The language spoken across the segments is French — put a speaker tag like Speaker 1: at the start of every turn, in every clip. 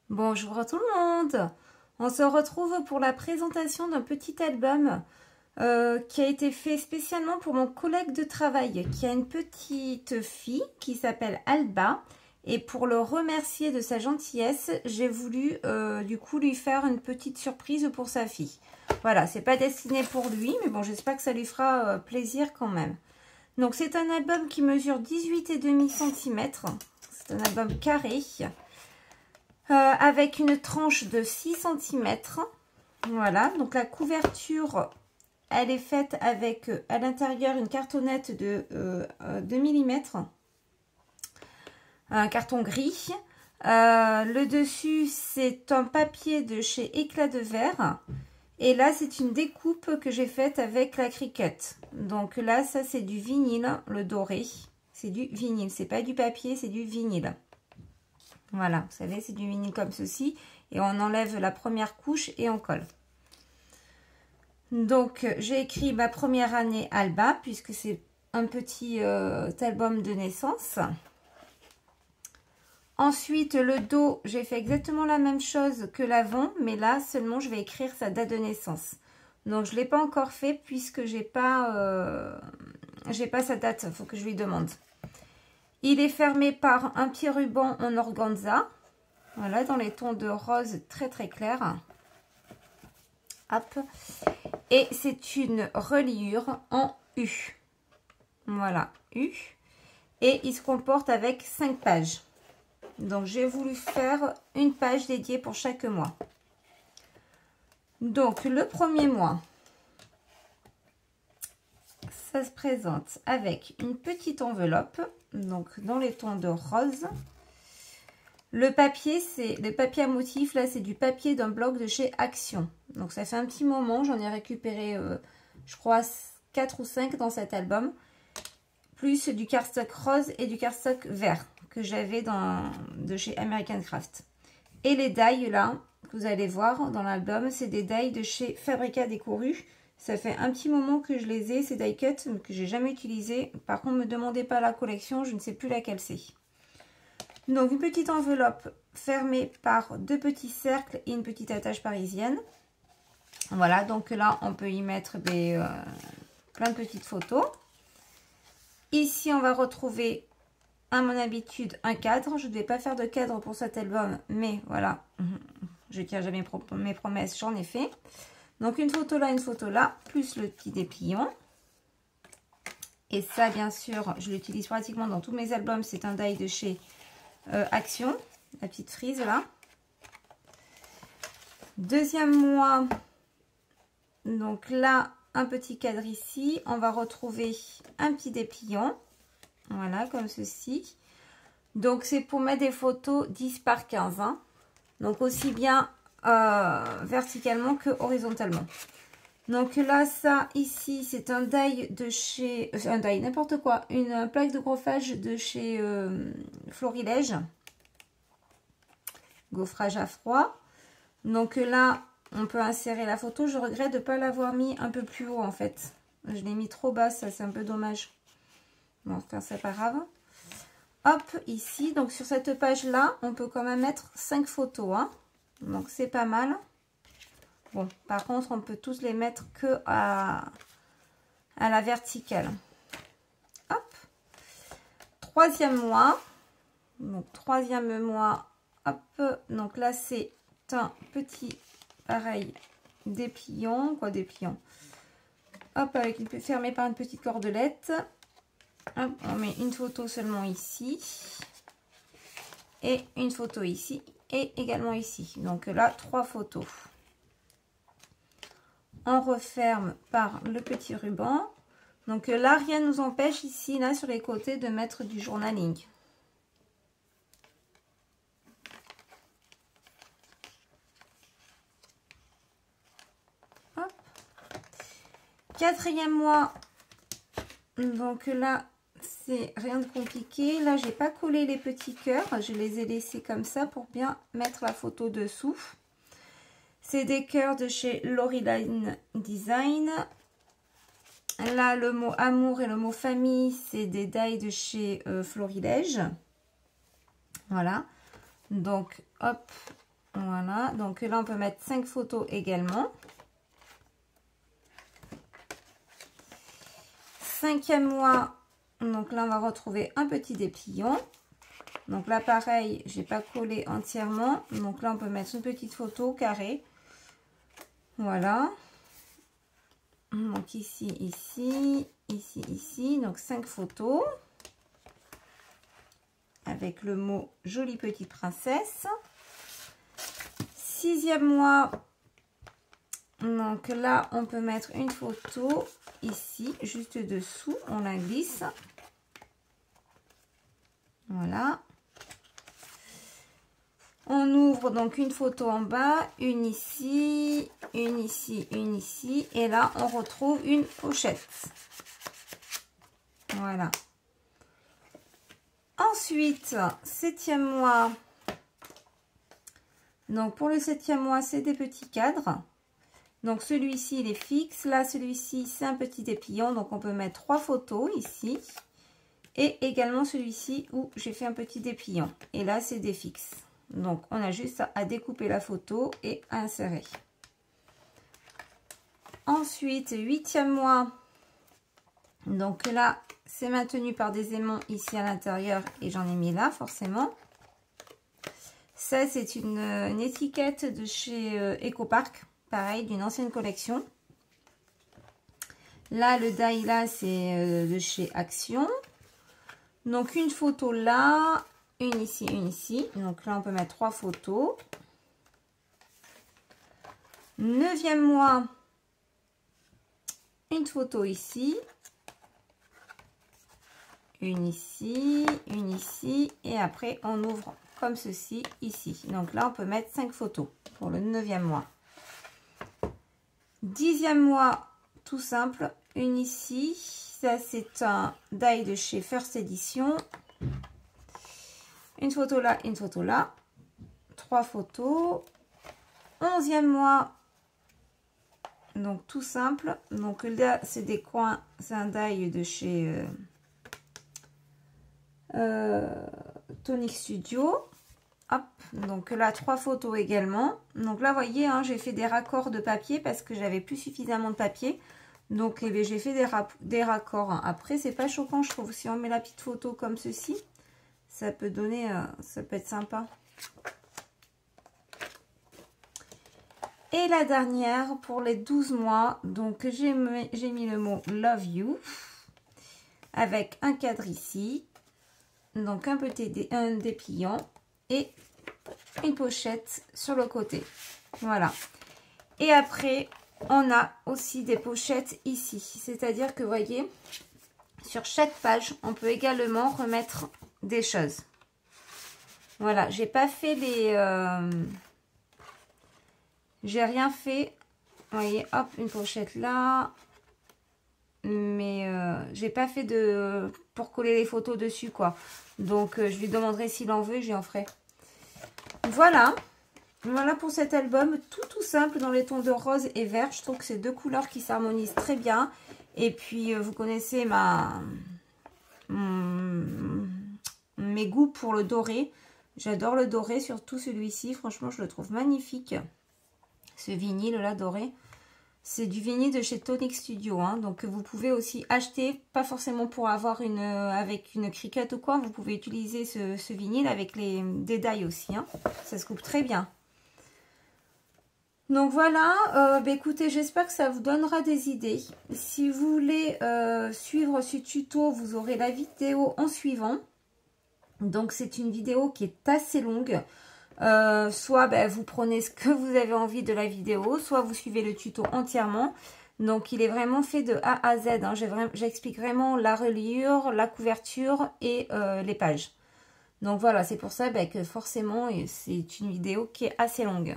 Speaker 1: Bonjour à tout le monde. On se retrouve pour la présentation d'un petit album qui a été fait spécialement pour mon collègue de travail qui a une petite fille qui s'appelle Alba. Et pour le remercier de sa gentillesse, j'ai voulu du coup lui faire une petite surprise pour sa fille. Voilà, c'est pas destiné pour lui, mais bon, j'espère que ça lui fera plaisir quand même. Donc c'est un album qui mesure 18,5 cm. C'est un album carré. Avec une tranche de 6 cm. Voilà, donc la couverture, elle est faite avec à l'intérieur une cartonnette de 2 mm. Un carton gris. Le dessus, c'est un papier de chez Éclat de Verre. Et là, c'est une découpe que j'ai faite avec la Cricut. Donc là, ça, c'est du vinyle, le doré. C'est du vinyle, c'est pas du papier, c'est du vinyle. Voilà, vous savez, c'est du vinyle comme ceci. Et on enlève la première couche et on colle. Donc, j'ai écrit ma première année Alba, puisque c'est un petit album de naissance. Ensuite, le dos, j'ai fait exactement la même chose que l'avant, mais là, seulement, je vais écrire sa date de naissance. Donc, je ne l'ai pas encore fait, puisque j'ai pas sa date, il faut que je lui demande. Il est fermé par un petit ruban en organza. Voilà, dans les tons de rose très très clair. Hop. Et c'est une reliure en U. Voilà, U. Et il se comporte avec 5 pages. Donc, j'ai voulu faire une page dédiée pour chaque mois. Donc, le premier mois, ça se présente avec une petite enveloppe. Donc, dans les tons de rose. Le papier, c'est le papier à motif. Là, c'est du papier d'un blog de chez Action. Donc, ça fait un petit moment. J'en ai récupéré, je crois, 4 ou 5 dans cet album. Plus du cardstock rose et du cardstock vert que j'avais de chez American Craft. Et les die, là, que vous allez voir dans l'album, c'est des die de chez Fabrica Découru. Ça fait un petit moment que je les ai, ces die cut, que j'ai jamais utilisé. Par contre, ne me demandez pas la collection, je ne sais plus laquelle c'est. Donc, une petite enveloppe fermée par 2 petits cercles et une petite attache parisienne. Voilà, donc là, on peut y mettre plein de petites photos. Ici, on va retrouver, à mon habitude, un cadre. Je ne vais pas faire de cadre pour cet album, mais voilà, je tiens jamais mes promesses, j'en ai fait. Donc, une photo là, plus le petit dépliant. Et ça, bien sûr, je l'utilise pratiquement dans tous mes albums. C'est un die de chez Action, la petite frise là. Deuxième mois, donc là, un petit cadre ici. On va retrouver un petit dépliant. Voilà, comme ceci. Donc, c'est pour mettre des photos 10 par 15. Hein. Donc, aussi bien verticalement que horizontalement. Donc là, ça, ici, c'est un die de chez... un die, n'importe quoi. Une plaque de gaufrage de chez Florilège. Gaufrage à froid. Donc là, on peut insérer la photo. Je regrette de ne pas l'avoir mis un peu plus haut, en fait. Je l'ai mis trop bas, ça, c'est un peu dommage. Bon, enfin, c'est pas grave. Hop, ici. Donc, sur cette page-là, on peut quand même mettre 5 photos. Hein. Donc, c'est pas mal. Bon, par contre, on peut tous les mettre que à la verticale. Hop. Troisième mois. Donc, troisième mois. Hop. Donc là, c'est un petit, pareil, dépliant. Quoi, dépliant? Hop, avec fermé par une petite cordelette. Hop, on met une photo seulement ici. Et une photo ici. Et également ici. Donc là, 3 photos. On referme par le petit ruban. Donc là, rien ne nous empêche ici, là, sur les côtés, de mettre du journaling. Hop. Quatrième mois. Donc là, c'est rien de compliqué. Là, j'ai pas collé les petits cœurs. Je les ai laissés comme ça pour bien mettre la photo dessous. C'est des cœurs de chez Loreline Design. Là, le mot amour et le mot famille, c'est des die de chez Florilège. Voilà. Donc, hop, Voilà, donc là on peut mettre 5 photos également. 5e mois, donc là on va retrouver un petit dépliant. Donc là pareil, j'ai pas collé entièrement, donc là on peut mettre une petite photo carrée. Voilà, donc ici, ici, donc 5 photos avec le mot jolie petite princesse. 6e mois, donc là on peut mettre une photo ici juste dessous, on la glisse, voilà, on ouvre donc une photo en bas, une ici, une ici, une ici, et là on retrouve une pochette. Voilà. Ensuite, 7e mois. Donc pour le 7e mois, c'est des petits cadres. Donc celui-ci, il est fixe. Là, celui-ci, c'est un petit dépliant. Donc on peut mettre 3 photos ici. Et également celui-ci où j'ai fait un petit dépliant. Et là, c'est des fixes. Donc on a juste à découper la photo et à insérer. Ensuite, 8e mois. Donc là, c'est maintenu par des aimants ici à l'intérieur. Et j'en ai mis là, forcément. Ça, c'est une étiquette de chez Ecopark, pareil, d'une ancienne collection. Là, le die, là, c'est de chez Action. Donc, une photo là, une ici, une ici. Donc là, on peut mettre 3 photos. 9e mois, une photo ici. Une ici, et après, on ouvre comme ceci ici. Donc là on peut mettre 5 photos pour le 9e mois. 10e mois, tout simple, une ici, ça c'est un die de chez First Edition, une photo là, 3 photos. 11e mois, donc tout simple, donc là c'est des coins, c'est un die de chez Tonic Studio. Hop, donc là 3 photos également. Donc là vous voyez, hein, j'ai fait des raccords de papier parce que j'avais plus suffisamment de papier, donc eh j'ai fait des raccords. Après c'est pas choquant, je trouve. Si on met la petite photo comme ceci, ça peut donner, ça peut être sympa. Et la dernière pour les 12 mois, donc j'ai mis le mot Love You avec un cadre ici, donc un dépliant et une pochette sur le côté. Voilà. Et après, on a aussi des pochettes ici. C'est-à-dire que, vous voyez, sur chaque page, on peut également remettre des choses. Voilà, j'ai pas fait les... j'ai rien fait. Vous voyez, hop, une pochette là. Mais j'ai pas fait de... pour coller les photos dessus, quoi. Donc, je lui demanderai s'il en veut, j'y en ferai. Voilà. Voilà pour cet album. Tout simple dans les tons de rose et vert. Je trouve que c'est 2 couleurs qui s'harmonisent très bien. Et puis, vous connaissez mes goûts pour le doré. J'adore le doré, surtout celui-ci. Franchement, je le trouve magnifique. Ce vinyle là doré. C'est du vinyle de chez Tonic Studio, hein, donc vous pouvez aussi acheter, pas forcément pour avoir avec une cricket ou quoi, vous pouvez utiliser ce vinyle avec des die aussi, hein, ça se coupe très bien. Donc voilà, écoutez, j'espère que ça vous donnera des idées. Si vous voulez suivre ce tuto, vous aurez la vidéo en suivant. Donc c'est une vidéo qui est assez longue. Soit vous prenez ce que vous avez envie de la vidéo, soit vous suivez le tuto entièrement. Donc il est vraiment fait de A à Z, hein. J'explique vraiment la reliure, la couverture et les pages. Donc voilà, c'est pour ça que forcément c'est une vidéo qui est assez longue.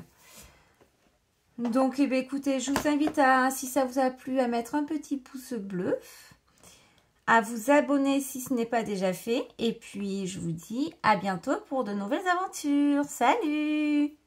Speaker 1: Donc écoutez, je vous invite à, si ça vous a plu, à mettre un petit pouce bleu, à vous abonner si ce n'est pas déjà fait. Et puis, je vous dis à bientôt pour de nouvelles aventures. Salut!